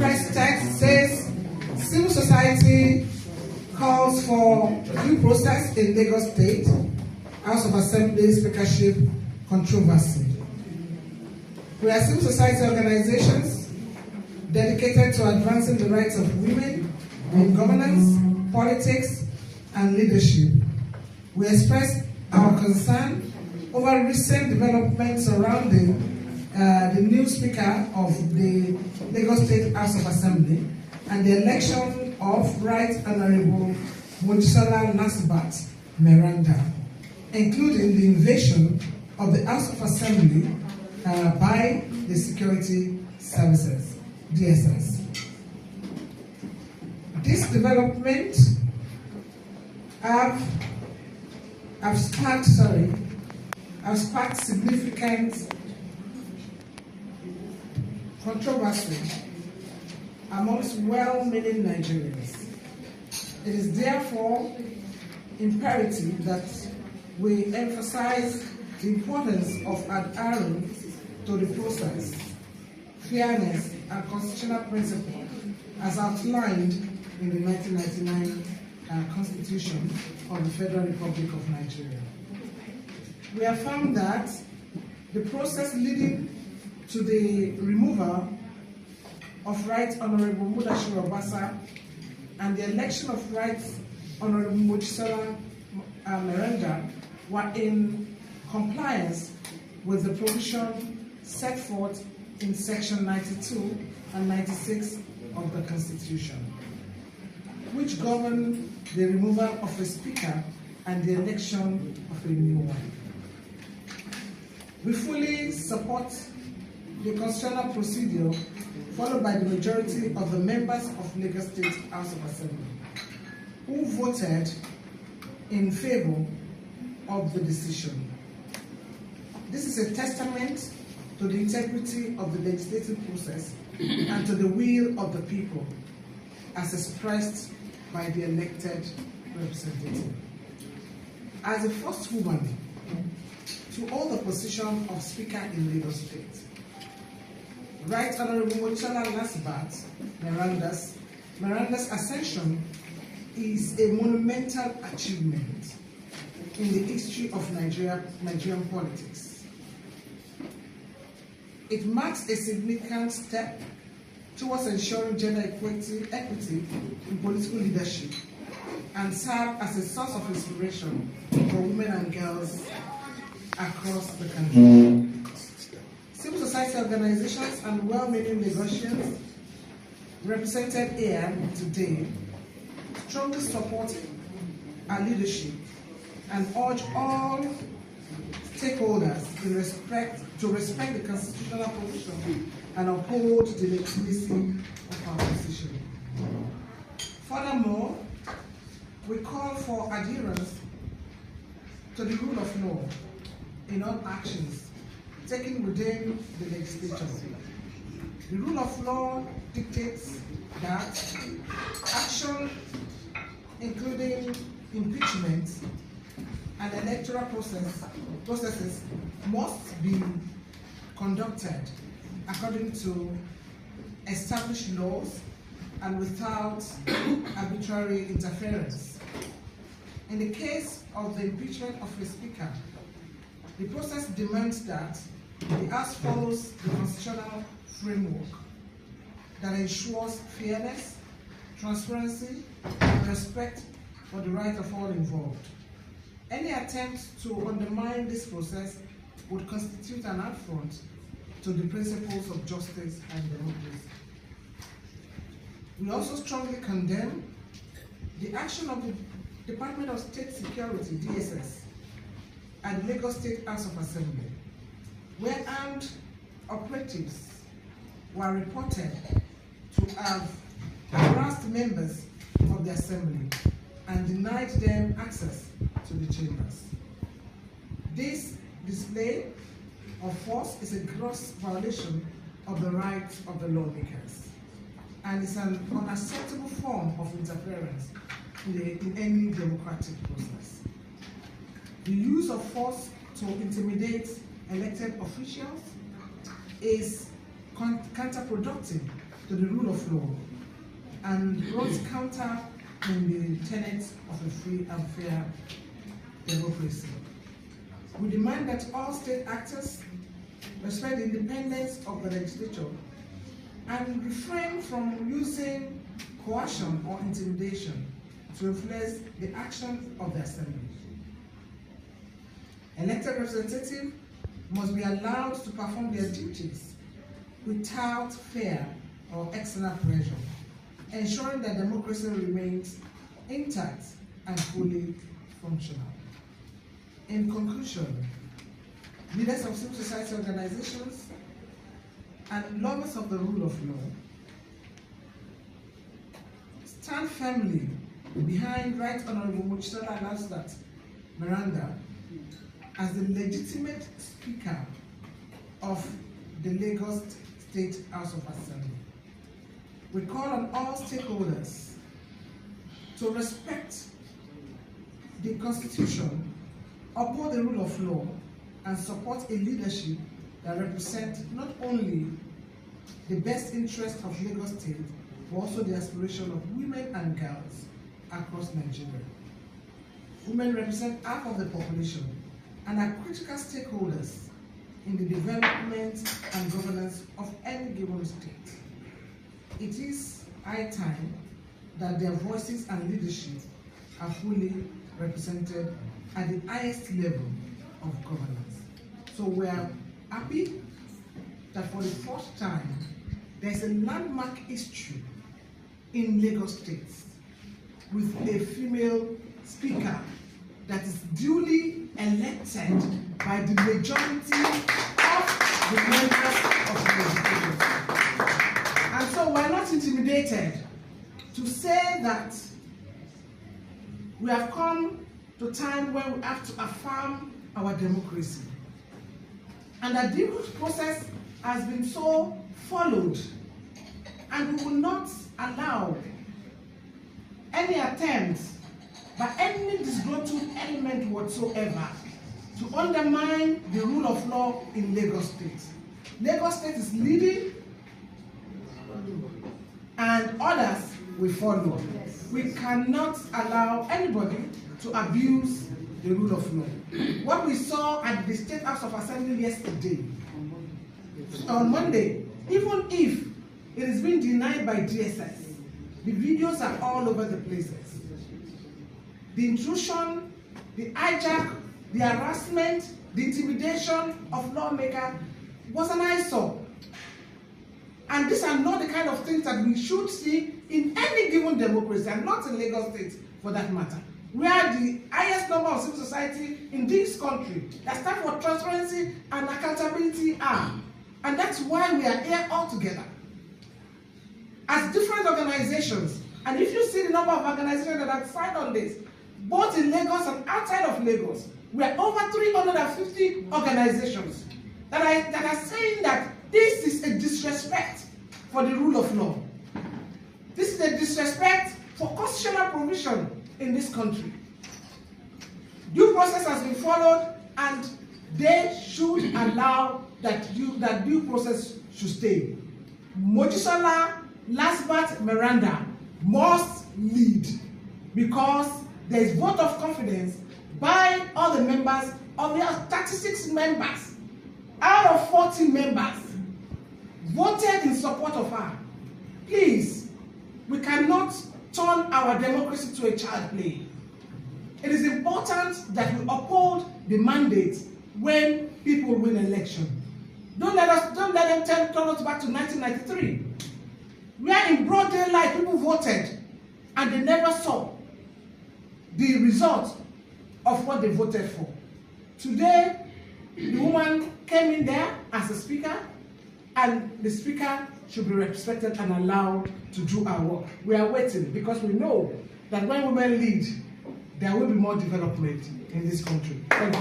press text says, civil society calls for due process in Lagos State House of Assembly speakership controversy. We are civil society organizations dedicated to advancing the rights of women in governance, politics, and leadership. We express our concern over recent developments surrounding the new Speaker of the Lagos State House of Assembly and the election of Right Honorable Mojisola Lasbat Meranda, including the invasion of the House of Assembly by the Security Services, DSS. This development have sparked significant controversy amongst well-meaning Nigerians. It is therefore imperative that we emphasize the importance of adhering to the process, fairness, and constitutional principle as outlined in the 1999 Constitution of the Federal Republic of Nigeria. We have found that the process leading to the removal of Right Honorable Mudashiru Obasa and the election of Right Honorable Mojisola Meranda were in compliance with the provision set forth in Section 92 and 96 of the Constitution, which govern the removal of a speaker and the election of a new one. We fully support the constitutional procedure followed by the majority of the members of Lagos State House of Assembly, who voted in favor of the decision. This is a testament to the integrity of the legislative process and to the will of the people as expressed by the elected representative. As the first woman to hold the position of Speaker in Lagos State, Right Honorable Mojisola Lasbat Meranda's ascension is a monumental achievement in the history of Nigerian politics. It marks a significant step towards ensuring gender equity in political leadership and serve as a source of inspiration for women and girls across the country. Civil society organizations and well-meaning Lagosians represented here today strongly support our leadership and urge all stakeholders to respect the constitutional provision and uphold the legitimacy of our position. Furthermore, we call for adherence to the rule of law in all actions taken within the legislature. The rule of law dictates that action, including impeachment and electoral processes, must be conducted according to established laws and without arbitrary interference. In the case of the impeachment of a speaker, the process demands that the House follows the constitutional framework that ensures fairness, transparency, and respect for the right of all involved. Any attempt to undermine this process would constitute an affront to the principles of justice and democracy. We also strongly condemn the action of the Department of State Security, DSS, and the Lagos State House of Assembly, where armed operatives were reported to have harassed members of the Assembly and denied them access to the chambers. This display of force is a gross violation of the rights of the lawmakers and is an unacceptable form of interference in any democratic process. The use of force to intimidate elected officials is counterproductive to the rule of law and runs counter in the tenets of a free and fair democracy. We demand that all state actors respect the independence of the legislature and refrain from using coercion or intimidation to influence the actions of the assembly. Elected representatives must be allowed to perform their duties without fear or external pressure, ensuring that democracy remains intact and fully functional. In conclusion, leaders of civil society organizations and lovers of the rule of law stand firmly behind Right Honorable Mojisola Lasbat Meranda as the legitimate Speaker of the Lagos State House of Assembly. We call on all stakeholders to respect the Constitution, uphold the rule of law, and support a leadership that represents not only the best interest of Lagos State, but also the aspiration of women and girls across Nigeria. Women represent half of the population and are critical stakeholders in the development and governance of any given state. It is high time that their voices and leadership are fully represented at the highest level of governance. So we are happy that for the first time, there is a landmark history in Lagos State with a female speaker that is duly elected by the majority of the members of the legislature. And so we're not intimidated to say that we have come to a time when we have to affirm our democracy. And that this process has been so followed, and we will not allow any attempt by any disgruntled element whatsoever to undermine the rule of law in Lagos State. Lagos State is leading, and others will follow. We cannot allow anybody to abuse the rule of law. What we saw at the State House of Assembly yesterday, on Monday, even if it is being denied by DSS, the videos are all over the places. The intrusion, the hijack, the harassment, the intimidation of lawmakers was an eyesore. And these are not the kind of things that we should see in any given democracy, and not in Lagos State for that matter. We are the highest number of civil society in this country that stand for transparency and accountability are. And that's why we are here all together as different organizations. And if you see the number of organizations that have signed on this, both in Lagos and outside of Lagos, we are over 350 organizations that are saying that this is a disrespect for the rule of law. This is a disrespect for constitutional provision in this country. Due process has been followed, and they should allow that due process should stay. Mojisola Lasbat Meranda must lead, because there is vote of confidence by all the members of the 36 members out of 40 members voted in support of her. Please, we cannot turn our democracy to a child play. It is important that we uphold the mandate when people win election. Don't let them turn us back to 1993. Where in broad daylight people voted and they never saw the result of what they voted for. Today, the woman came in there as a speaker, and the speaker should be respected and allowed to do our work. We are waiting, because we know that when women lead, there will be more development in this country. Thank you.